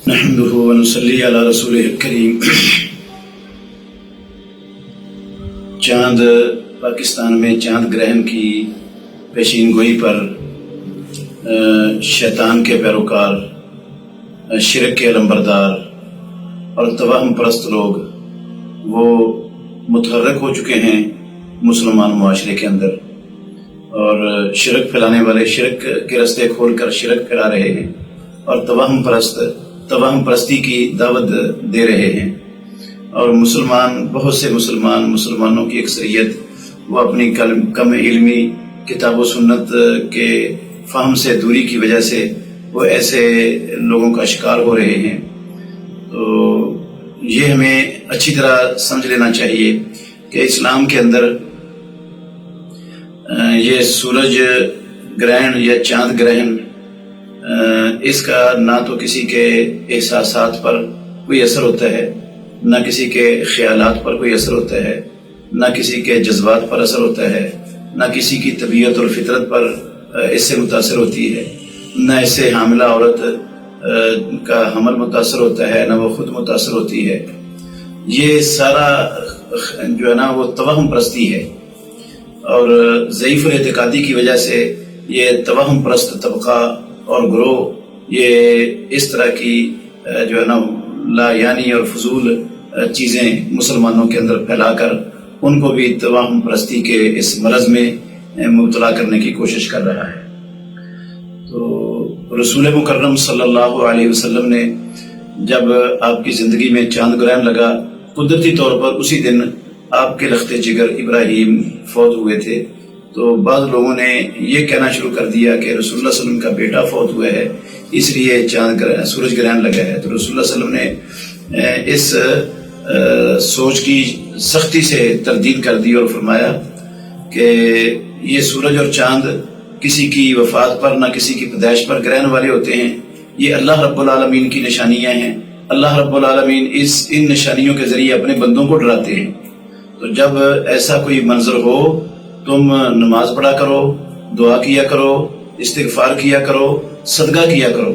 نحمده ونصلی علی رسولہ الکریم۔ چاند پاکستان میں چاند گرہن کی پیشین گوئی پر شیطان کے پیروکار، شرک کے علمبردار اور توہم پرست لوگ وہ متحرک ہو چکے ہیں مسلمان معاشرے کے اندر، اور شرک پھیلانے والے شرک کے رستے کھول کر شرک پھیلا رہے ہیں اور توہم پرستی کی دعوت دے رہے ہیں۔ اور بہت سے مسلمانوں کی اکثریت وہ اپنی کم علمی، کتاب و سنت کے فہم سے دوری کی وجہ سے وہ ایسے لوگوں کا شکار ہو رہے ہیں۔ تو یہ ہمیں اچھی طرح سمجھ لینا چاہیے کہ اسلام کے اندر یہ سورج گرہن یا چاند گرہن، اس کا نہ تو کسی کے احساسات پر کوئی اثر ہوتا ہے، نہ کسی کے خیالات پر کوئی اثر ہوتا ہے، نہ کسی کے جذبات پر اثر ہوتا ہے، نہ کسی کی طبیعت اور فطرت پر اس سے متاثر ہوتی ہے، نہ اس سے حاملہ عورت کا حمل متاثر ہوتا ہے، نہ وہ خود متاثر ہوتی ہے۔ یہ سارا جو ہے نا وہ توہم پرستی ہے، اور ضعیف الاعتقادی کی وجہ سے یہ توہم پرست طبقہ اور گروہ یہ اس طرح کی جو ہے نا لا یعنی اور فضول چیزیں مسلمانوں کے اندر پھیلا کر ان کو بھی توہم پرستی کے اس مرض میں مبتلا کرنے کی کوشش کر رہا ہے۔ تو رسول مکرم صلی اللہ علیہ وسلم نے جب آپ کی زندگی میں چاند گرہن لگا، قدرتی طور پر اسی دن آپ کے لخت جگر ابراہیم فوت ہوئے تھے، تو بعض لوگوں نے یہ کہنا شروع کر دیا کہ رسول اللہ صلی اللہ علیہ وسلم کا بیٹا فوت ہوا ہے، اس لیے سورج گرہن لگا ہے۔ تو رسول اللہ صلی اللہ علیہ وسلم نے اس سوچ کی سختی سے تردید کر دی اور فرمایا کہ یہ سورج اور چاند کسی کی وفات پر نہ کسی کی پیدائش پر گرہن والے ہوتے ہیں، یہ اللہ رب العالمین کی نشانیاں ہیں۔ اللہ رب العالمین ان نشانیوں کے ذریعے اپنے بندوں کو ڈراتے ہیں۔ تو جب ایسا کوئی منظر ہو، تم نماز پڑھا کرو، دعا کیا کرو، استغفار کیا کرو، صدقہ کیا کرو۔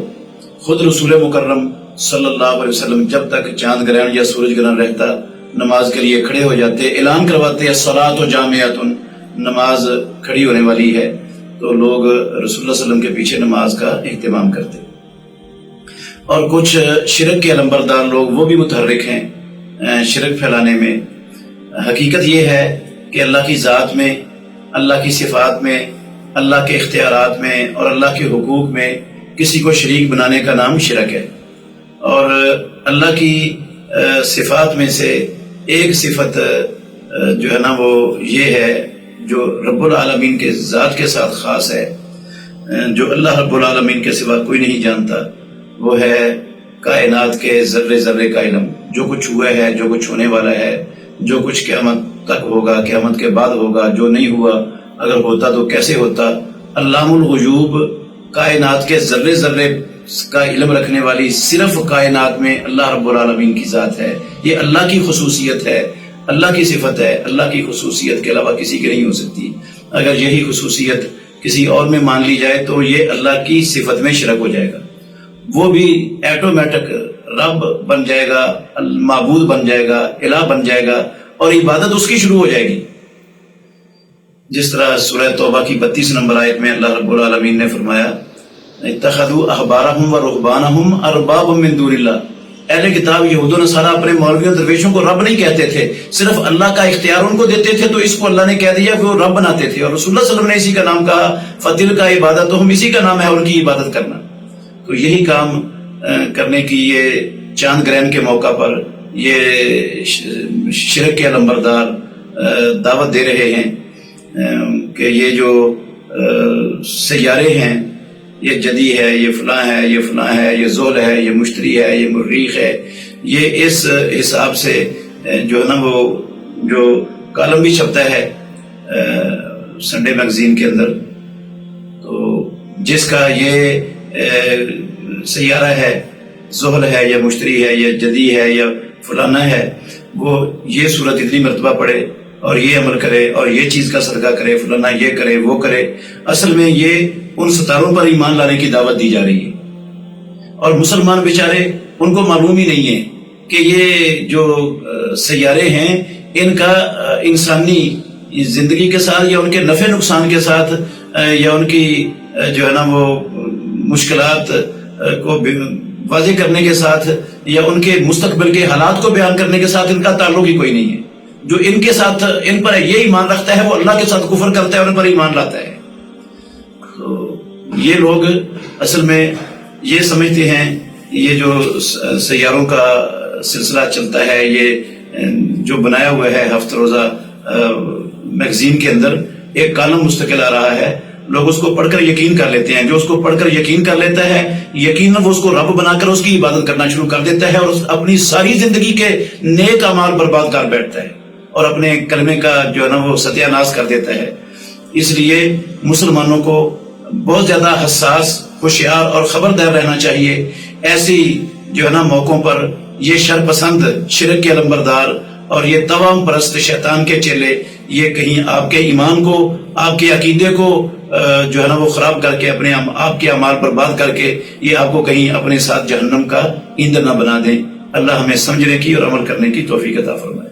خود رسول مکرم صلی اللہ علیہ وسلم جب تک چاند گرہن یا سورج گرہن رہتا، نماز کے لیے کھڑے ہو جاتے، اعلان کرواتے الصلاۃ جامعۃ، نماز کھڑی ہونے والی ہے، تو لوگ رسول اللہ صلی اللہ علیہ وسلم کے پیچھے نماز کا اہتمام کرتے۔ اور کچھ شرک کے علمبردار لوگ وہ بھی متحرک ہیں شرک پھیلانے میں۔ حقیقت یہ ہے کہ اللہ کی ذات میں، اللہ کی صفات میں، اللہ کے اختیارات میں اور اللہ کے حقوق میں کسی کو شریک بنانے کا نام شرک ہے۔ اور اللہ کی صفات میں سے ایک صفت جو ہے نا وہ یہ ہے جو رب العالمین کے ذات کے ساتھ خاص ہے، جو اللہ رب العالمین کے سوا کوئی نہیں جانتا، وہ ہے کائنات کے ذرے ذرے کا علم۔ جو کچھ ہوا ہے، جو کچھ ہونے والا ہے، جو کچھ قیامت تک ہوگا، قیامت کے بعد ہوگا، جو نہیں ہوا، اگر ہوتا تو کیسے ہوتا۔ علام الغیوب، کائنات کے ذرے ذرے کا علم رکھنے والی صرف کائنات میں اللہ رب العالمین کی ذات ہے۔ یہ اللہ کی خصوصیت ہے، اللہ کی صفت ہے، اللہ کی خصوصیت کے علاوہ کسی کی نہیں ہو سکتی۔ اگر یہی خصوصیت کسی اور میں مان لی جائے تو یہ اللہ کی صفت میں شرک ہو جائے گا، وہ بھی ایٹومیٹک رب بن جائے گا، معبود بن جائے گا، الہ بن جائے گا، اور عبادت اس کی شروع ہو جائے گی۔ جس طرح سورہ توبہ کی 32 نمبر آیت میں اللہ رب العالمین نے فرمایا اتخذوا احبارهم ورهبانهم اربابا من دون اللہ۔ اہل کتاب یہود و نصارہ اپنے مولویوں درویشوں کو رب نہیں کہتے تھے، صرف اللہ کا اختیار ان کو دیتے تھے، تو اس کو اللہ نے کہہ دیا کہ وہ رب بناتے تھے، اور رسول اللہ صلی اللہ علیہ وسلم نے اسی کا نام کہا فتل کا عبادت، تو ہم اسی کا نام ہے ان کی عبادت کرنا۔ تو یہی کام کرنے کی یہ چاند گرہن کے موقع پر یہ شرک کے علمبردار دعوت دے رہے ہیں کہ یہ جو سیارے ہیں، یہ جدی ہے، یہ فلاں ہے، یہ فلاں ہے، یہ زحل ہے، یہ مشتری ہے، یہ مریخ ہے، یہ اس حساب سے جو ہے نا وہ جو کالم بھی چھپتا ہے سنڈے میگزین کے اندر، تو جس کا یہ سیارہ ہے، زحل ہے یا مشتری ہے یا جدی ہے یا فلانا ہے، وہ یہ صورت اتنی مرتبہ پڑھے اور یہ عمل کرے اور یہ چیز کا صدقہ کرے، فلانا یہ کرے وہ کرے۔ اصل میں یہ ان ستاروں پر ایمان لانے کی دعوت دی جا رہی ہے اور مسلمان بیچارے ان کو معلوم ہی نہیں ہے کہ یہ جو سیارے ہیں ان کا انسانی زندگی کے ساتھ یا ان کے نفع نقصان کے ساتھ یا ان کی جو ہے نا وہ مشکلات کو واضح کرنے کے ساتھ یا ان کے مستقبل کے حالات کو بیان کرنے کے ساتھ ان کا تعلق ہی کوئی نہیں ہے. جو ان کے ساتھ ان پر یہ ایمان رکھتا ہے وہ اللہ کے ساتھ کفر کرتا ہے اور ان پر ایمان لاتا ہے. تو یہ لوگ اصل میں یہ سمجھتے ہیں یہ جو سیاروں کا سلسلہ چلتا ہے یہ جو بنایا ہوا ہے ہفتہ روزہ میگزین کے اندر ایک کالم مستقل آ رہا ہے, لوگ اس کو پڑھ کر یقین کر لیتے ہیں. جو اس کو پڑھ کر یقین کر لیتا ہے یقیناً وہ اس کو رب بنا کر اس کی عبادت کرنا شروع کر دیتا ہے اور اپنی ساری زندگی کے نیک اعمال برباد کر بیٹھتا ہے اور اپنے کلمے کا جو ہے نا وہ ستیہ ناش کر دیتا ہے. اس لیے مسلمانوں کو بہت زیادہ حساس, ہوشیار اور خبردار رہنا چاہیے. ایسی جو ہے نا موقعوں پر یہ شر پسند, شرک کے علمبردار اور یہ توام پرست شیطان کے چیلے یہ کہیں آپ کے ایمان کو, آپ کے عقیدے کو جو ہے نا وہ خراب کر کے اپنے آپ کے اعمال برباد کر کے یہ آپ کو کہیں اپنے ساتھ جہنم کا ایندھن نہ بنا دیں. اللہ ہمیں سمجھنے کی اور عمل کرنے کی توفیق عطا فرمائے.